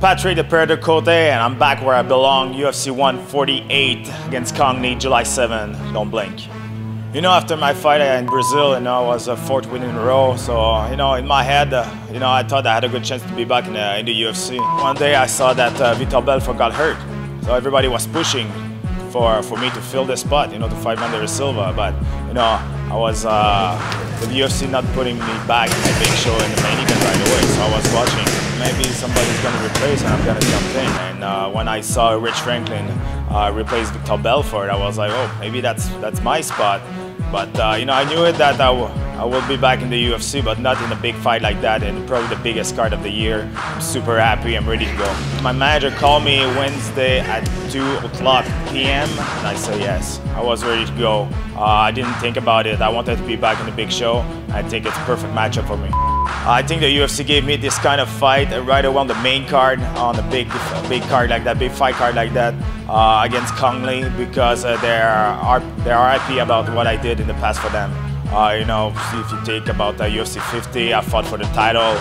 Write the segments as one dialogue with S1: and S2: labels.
S1: Patrick the Predator Côté, and I'm back where I belong, UFC 148 against Cung, July 7. Don't blink. You know, after my fight in Brazil, I was a 4th win in a row. So, in my head, I thought I had a good chance to be back in the UFC. One day I saw that Vitor Belfort got hurt. So everybody was pushing for me to fill the spot, to fight Wanderlei Silva. But, I was, the UFC not putting me back in the big show in the main event right away. So I was watching. Maybe somebody's going to replace and I'm going to jump in. And when I saw Rich Franklin replace Vitor Belfort, I was like, oh, maybe that's my spot. But I knew it that I will be back in the UFC, but not in a big fight like that, and probably the biggest card of the year. I'm super happy, I'm ready to go. My manager called me Wednesday at 2:00 p.m. and I said yes. I was ready to go. I didn't think about it. I wanted to be back in the big show. I think it's a perfect matchup for me. I think the UFC gave me this kind of fight right around the main card, on a big card like that, big fight card like that, against Cung, because they are happy about what I did in the past for them. If you think about the UFC 50, I fought for the title,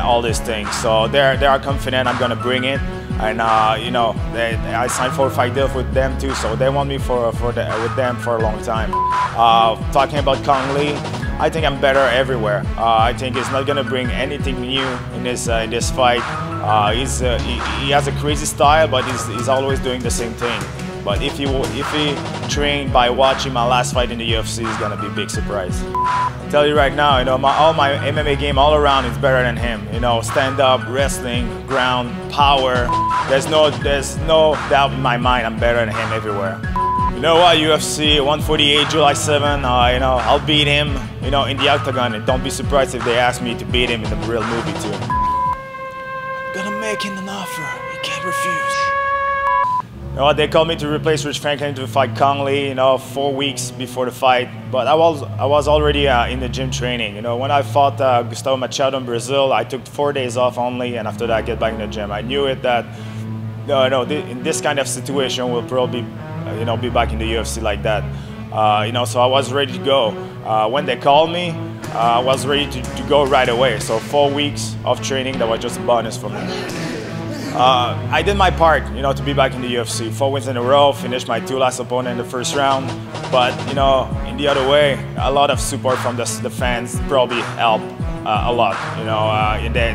S1: all these things. So they are confident I'm gonna bring it, and I signed 4-5 deals with them too, so they want me with them for a long time. Talking about Cung, I think I'm better everywhere. I think he's not gonna bring anything new in this fight. He has a crazy style, but he's always doing the same thing. But if he trained by watching my last fight in the UFC, it's gonna be a big surprise. I tell you right now, all my MMA game all around is better than him. Stand up, wrestling, ground, power. There's no doubt in my mind I'm better than him everywhere. You know what, UFC 148, July 7, I'll beat him, in the octagon, and don't be surprised if they ask me to beat him in the real movie too. I'm gonna make him an offer, he can't refuse. They called me to replace Rich Franklin to fight Cung, 4 weeks before the fight, but I was already in the gym training. When I fought Gustavo Machado in Brazil, I took 4 days off only, and after that I get back in the gym. I knew it that, in this kind of situation, we'll probably be back in the UFC like that. So I was ready to go. When they called me, I was ready to go right away. So 4 weeks of training, that was just a bonus for me. I did my part, to be back in the UFC. 4 wins in a row, finished my 2 last opponents in the first round. But, in the other way, a lot of support from the fans probably helped a lot.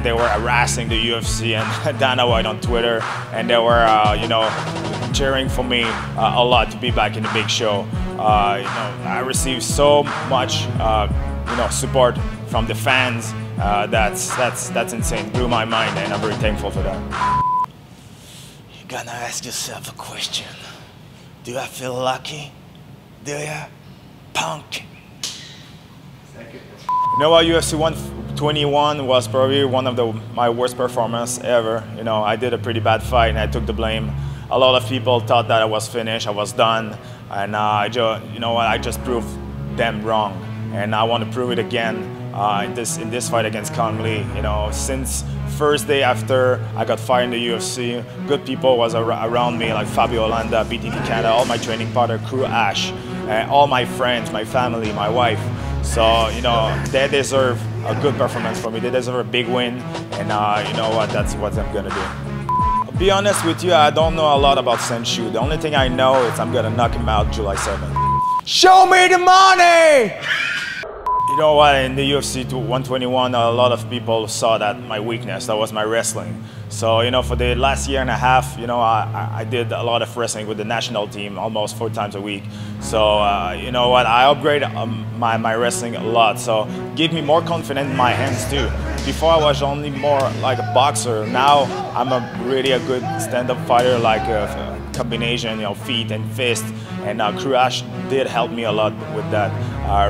S1: They were harassing the UFC and Dana White on Twitter, and they were, cheering for me a lot to be back in the big show. I received so much, support from the fans. That's insane. Blew my mind, and I'm very thankful for that. You're gonna ask yourself a question. Do I feel lucky? Do ya? Punk. You know what, UFC 121 was probably one of my worst performances ever. I did a pretty bad fight and I took the blame. A lot of people thought that I was finished, I was done, and I just proved them wrong. And I want to prove it again in this fight against Cung. Since first day after I got fired in the UFC, good people was around me, like Fabio Olanda, BTT Canada, all my training partner, crew Ash, all my friends, my family, my wife. So, they deserve a good performance from me. They deserve a big win, and you know what, that's what I'm gonna do. I'll be honest with you, I don't know a lot about Senshu. The only thing I know is I'm gonna knock him out July 7th. Show me the money! You know what, in the UFC 121, a lot of people saw that my weakness, that was my wrestling. So, for the last year and a half, I did a lot of wrestling with the national team, almost 4 times a week. So, you know what, I upgraded my wrestling a lot. So, give me more confidence in my hands too. Before I was only more like a boxer. Now, I'm really a good stand-up fighter, like a combination, feet and fist. And Crew Ash did help me a lot with that.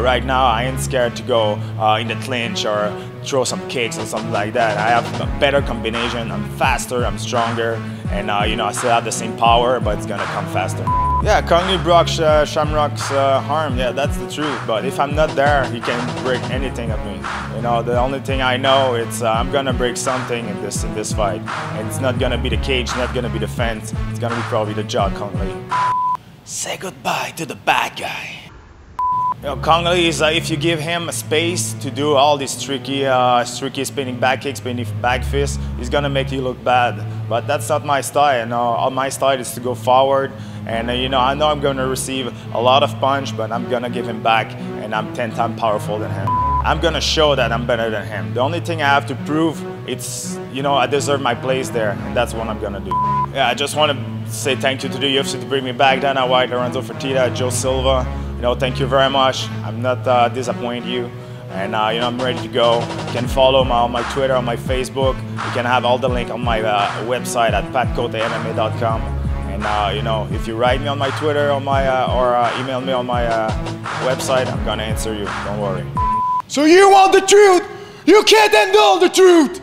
S1: Right now, I ain't scared to go in the clinch or throw some kicks or something like that. I have a better combination. I'm faster, I'm stronger, and I still have the same power, but it's gonna come faster. Yeah, Cung broke Shamrock's arm. Yeah, that's the truth. But if I'm not there, he can break anything at me. The only thing I know is I'm gonna break something in this fight, and it's not gonna be the cage, not gonna be the fence. It's gonna be probably the jaw, Cung. Say goodbye to the bad guy. You know, Kong Lee is, if you give him a space to do all these tricky spinning back kicks, spinning back fists, he's gonna make you look bad. But that's not my style. You know, my style is to go forward, and you know, I know I'm gonna receive a lot of punch, but I'm gonna give him back, and I'm 10 times powerful than him. I'm gonna show that I'm better than him. The only thing I have to prove, it's, you know, I deserve my place there, and that's what I'm gonna do. Yeah, I just want to say thank you to the UFC to bring me back. Dana White, Lorenzo Fertitta, Joe Silva. You know, thank you very much. I'm not disappointing you, and you know, I'm ready to go. You can follow me on my Twitter, on my Facebook. You can have all the link on my website at patcotemma.com. And you know, if you write me on my Twitter or email me on my website, I'm gonna answer you. Don't worry.
S2: So you want the truth? You can't handle the truth!